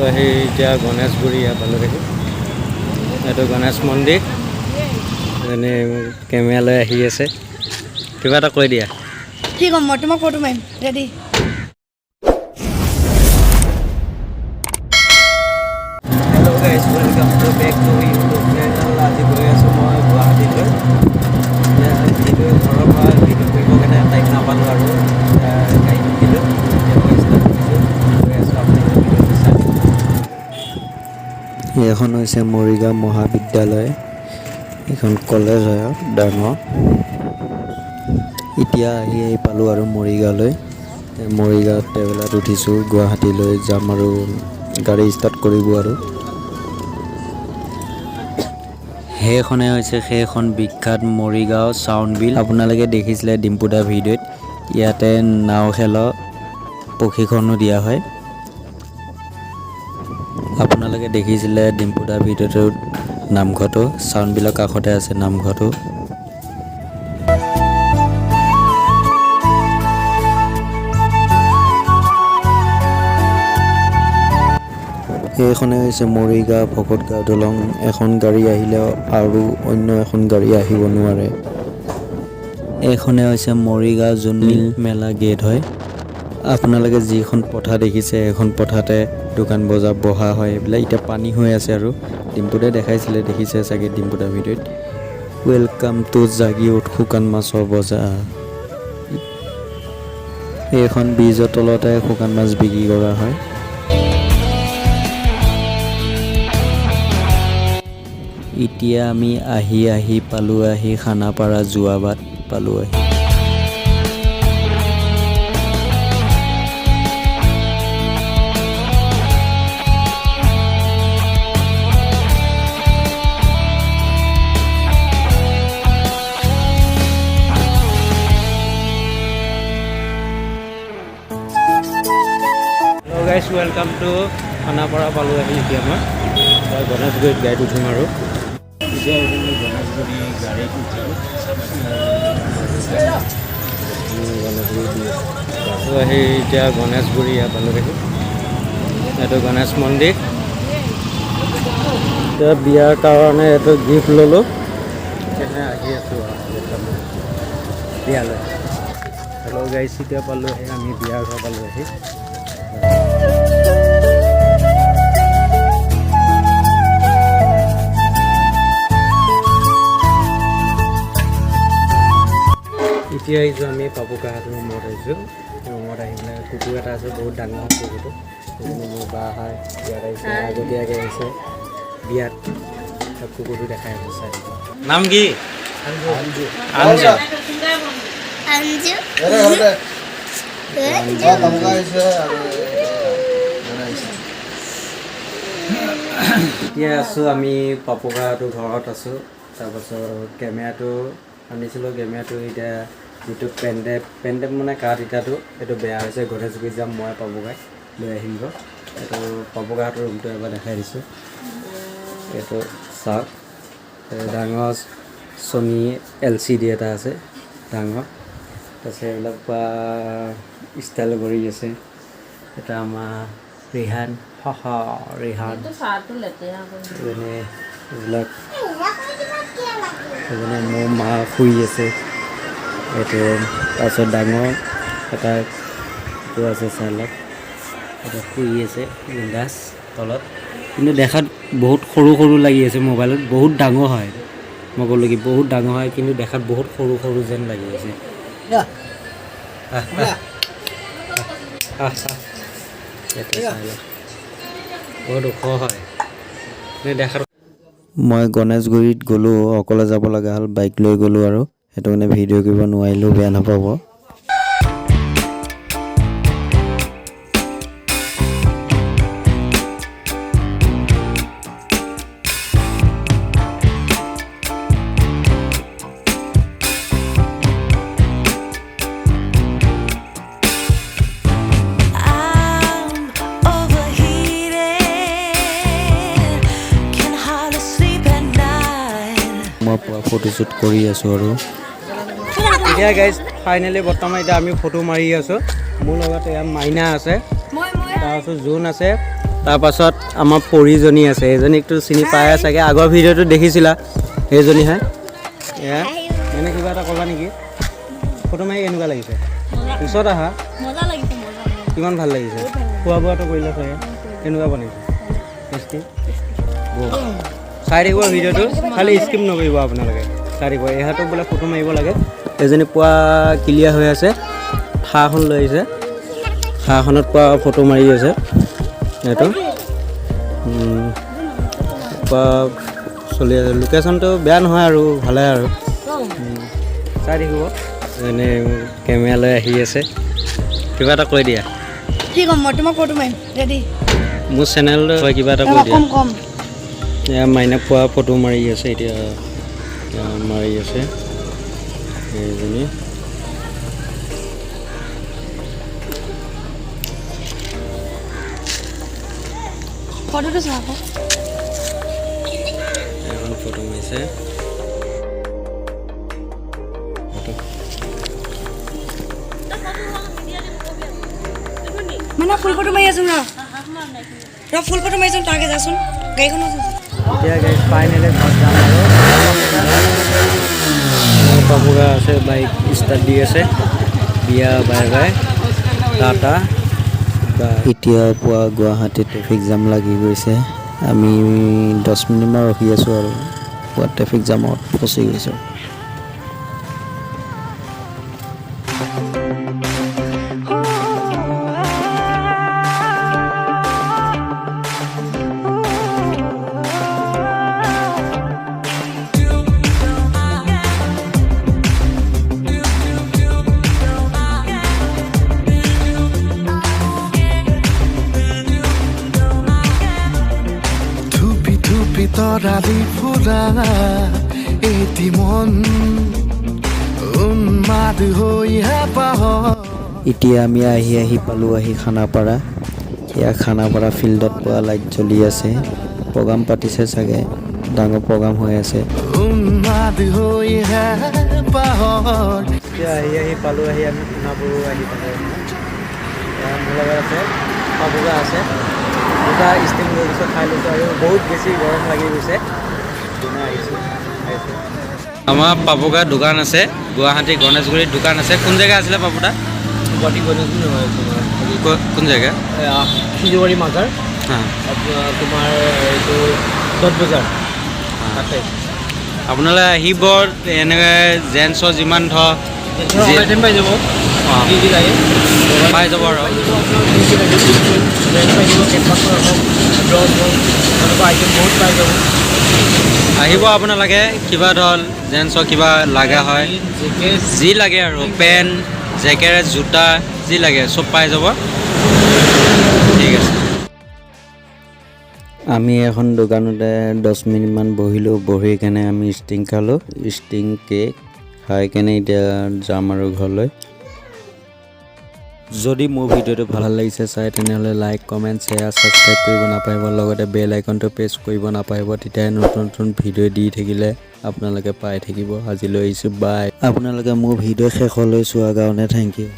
সেই এতিয়া গণেশগুৰি পালোঁ দেখি এইটো গণেশ মন্দিৰ এনে কেমেৰা লৈ আহি আছে কিবা এটা কৈ দিয়া কি ক'ম মই তোমাক ফটো মাৰিম ready hello' guys welcome to back to YouTube channel আজি গৈ আছোঁ মই গুৱাহাটীলৈ ভিডিঅ' ঘৰৰ পৰা ভিডিঅ' কৰিব কাৰণে টাইম নাপালোঁ আৰু গাড়ী উঠিলোঁ গৈ আছোঁ আপোনালোকে ভিডিঅ'টো চাই এইখন হৈছে মৰিগাঁও মহাবিদ্যালয় এইখন কলেজ হয় ডাঙৰ এতিয়া আহি পালোঁ আৰু মৰিগাঁৱলৈ মৰিগাঁৱত ট্ৰেভেলাৰত উঠিছোঁ গুৱাহাটীলৈ যাম আৰু গাড়ী ষ্টাৰ্ট কৰিব আৰু সেইখনে হৈছে সেইখন বিখ্যাত মৰিগাঁও চাউণ্ড বিল আপোনালোকে দেখিছিলে ডিম্পুদা ভিডিঅ'ত ইয়াতে নাও খেলৰ প্ৰশিক্ষণো দিয়া হয় আপোনালোকে দেখিছিলে ডিম্পুদা ভিডিঅ'টোত নামঘৰটো চাউণ্ড বিলৰ কাষতে আছে নামঘৰটো এইখনে হৈছে মৰিগাঁও ভকতগাঁও দলং এখন গাড়ী আহিলে আৰু অন্য এখন গাড়ী আহিব নোৱাৰে এইখনে হৈছে মৰিগাঁও জোনমিল মেলা গেট হয় আপোনালোকে যিখন পথা দেখিছে এখন পথাতে দোকান বজাৰ বহা হয় এইবিলাক এতিয়া পানী হৈ আছে আৰু ডিম্পুদাই দেখাইছিলে দেখিছে চাগে ডিম্পুদা ভিডিঅ'ত ৱেলকাম টু জাগিৰোড শুকান মাছৰ বজাৰ এইখন ব্ৰিজৰ তলতে শুকান মাছ বিক্ৰী কৰা হয় এতিয়া আমি আহি পালোঁ খানাপাৰা যোৱা বাট পালোঁ hello' guys welcome two Khanapara পালোঁ এতিয়া মই গণেশগুৰিত গাড়ীত উঠিম আৰু এতিয়া গণেশগুৰি গাড়ীত উঠিলোঁ আহি এতিয়া গণেশগুৰি পালোঁ দেখি এইটো গণেশ মন্দিৰ এতিয়া বিয়াৰ কাৰণে এইটো গিফ্ট ল'লোঁ সেইকাৰণে আহি আছোঁ বিয়ালৈ হেল্ল' গাইজ এতিয়া পালোঁ আমি বিয়াৰ ঘৰ পালোঁ আহি এতিয়া আহিছোঁ আমি পাপুকাহাটৰ ৰুমত আহিছোঁ ৰুমত আহি পেলাই কুকুৰ এটা আছে বহুত ডাঙৰ কুকুৰটো মোৰ বা হয় বিয়াত আহিছে আগতীয়াকৈ আহিছে বিয়াত কুকুৰটো দেখাই আছে চাই নাম কি এতিয়া আছোঁ আমি পাপুকাহাটৰ ঘৰত আছোঁ তাৰপাছত কেমেৰাটো আনিছিলোঁ কেমেৰাটো এতিয়া যিটো পেনড্ৰাইভ মানে কাঠ ইটাটো এইটো বেয়া হৈছে গণেশগুৰি যাম মই পাপুকাই লৈ আহিম গৈ এইটো পাপুকাহাটৰ ৰুমটো এবাৰ দেখাই দিছোঁ এইটো চাওক ডাঙৰ ছনী LCD এটা আছে ডাঙৰ তাৰপিছত এইবিলাক পৰা ষ্টাইল কৰি আছে এটা আমাৰ ৰিহান ৰিহান যেনে এইবিলাক এজনে মোৰ মা শুই আছে এইটো তাৰপিছত ডাঙৰ এটা এইটো আছে চালক এটা শুই আছে বিন্দাছ তলত কিন্তু দেখাত বহুত সৰু লাগি আছে মোবাইলত বহুত ডাঙৰ হয় মই ক'লোঁ কি বহুত ডাঙৰ হয় কিন্তু দেখাত বহুত সৰু যেন লাগি আছে বহুত ওখ হয় দেখাত মই গণেশগুৰিত গ'লোঁ অকলে যাব লগা হ'ল বাইক লৈ গ'লোঁ আৰু সেইটো কাৰণে ভিডিঅ' কৰিব নোৱাৰিলোঁ বেয়া নাপাব মই ফটোশ্বুট কৰি আছোঁ আৰু এতিয়া গাইজ ফাইনেলি বৰ্তমান এতিয়া আমি ফটো মাৰি আছোঁ মোৰ লগত এয়া মাইনা আছে তাৰপিছত জোন আছে তাৰপাছত আমাৰ পৰিজনী আছে, এইজনীকতো চিনি পাই চাগে, আগৰ ভিডিঅ'টো দেখিছিলা, সেইজনীহে। এয়া মানে কিবা এটা ক'বা নেকি? ফটো মাৰি কেনেকুৱা লাগিছে? ওচৰত আহা। কিমান ভাল লাগিছে? খোৱা বোৱাটো কৰিলে চাগে, কেনেকুৱা বনাইছে? টেষ্টি? চাই থাকিব ভিডিঅ'টো, খালি স্কিপ নকৰিব আপোনালোকে, চাই থাকিব। এহাতক বোলে ফটো মাৰিব লাগে, এজনী পুৱা ক্লিয়াৰ হৈ আছে, ঠাৰখন লৈ আহিছে, ঠাৰখনত পুৱা ফটো মাৰি আছে। এইটো পুৱা চলি আছে, লোকেশ্যনটো বেয়া নহয় আৰু ভালে আৰু চাই থাকিব। এনে কেমেৰা লৈ আহি আছে, কিবা এটা কৈ দিয়া। কি ক'ম মই তোমাক ফটো মাৰিম ৰেডি মোৰ চেনেলটো হয়, কিবা এটা কৈ দিয়া। কম এয়া মাইনা পোৱা ফটো মাৰি আছে, এতিয়া মাৰি আছে এইজনী। ফটোটো চা আকৌ। এখন ফটো মাৰিছে, মানে ফুল ফটো মাৰি আছো ৰ ফুল ফটো মাৰিছো, তাকে যাচোন গাড়ীখন এতিয়া গাড়ী ফাইনেলি ঘৰত যাম আৰু পাপুগা আছে, বাইক ষ্টাৰ্ট দি আছে, বিয়া বাই বাই টাটা। এতিয়া পুৱা গুৱাহাটীত ট্ৰেফিক জাম লাগি গৈছে, আমি 10 মিনিটমান ৰখি আছোঁ আৰু পুৱা ট্ৰেফিক জামত ফচি গৈছোঁ। তৰালি ফুৰা এটি মন উন্মাদ হৈ পাহ। এতিয়া আমি আহি পালোঁ খানাপাৰা। এয়া খানাপাৰা ফিল্ডত পোৱা লাইট জ্বলি আছে, প্ৰগ্ৰাম পাতিছে চাগে, ডাঙৰ প্ৰগ্ৰাম হৈ আছে। উন্মাদ হৈ পাহৰ এতিয়া আহি পালোঁ, আমি সোণাপুৰো আহি পালোঁ। মোৰ লগত আছে পাপুগা আছে, দুটা ষ্টিম লৈ গৈছোঁ, খাই লৈছোঁ আৰু বহুত বেছি গৰম লাগি গৈছে। আমাৰ পাপুগাৰ দোকান আছে, গুৱাহাটী গণেশগুৰিত দোকান আছে। কোন জেগা আছিলে পাপুদা? গুৱাহাটী গণেশগুৰি নহয়, কোন জেগা? শিলবাৰী মাজাৰ, তোমাৰ এইটো 10 বজাৰ তাতে। আপোনালোকে আহিব, এনেকৈ জেন্টছৰ যিমান ধৰক আইটেম পাই যাব, পাই যাব আৰু আহিব আপোনালোকে। কিবা ধৰ জেন্টছৰ কিবা লগা হয়, যি লাগে আৰু পেণ্ট, জেকেট, জোতা যি লাগে চব পাই যাব। ঠিক আছে। আমি এখন দোকানতে 10 মিনিটমান বহিলোঁ, বহি কেনে আমি ষ্টিং খালোঁ, ষ্টিং কেক খাই কেনে এতিয়া যাম আৰু ঘৰলৈ। যদি মোৰ ভিডিঅ'টো ভাল লাগিছে চাই, তেনেহ'লে লাইক, কমেণ্ট, শ্বেয়াৰ, ছাবস্ক্ৰাইব কৰিব নাপাহৰিব, লগতে বেল আইকনটো প্ৰেছ কৰিব নাপাহৰিব, তেতিয়াহে নতুন ভিডিঅ' দি থাকিলে আপোনালোকে পাই থাকিব। আজিলৈ আহিছোঁ, বাই। আপোনালোকে মোৰ ভিডিঅ' শেষলৈ চোৱাৰ কাৰণে থেংক ইউ।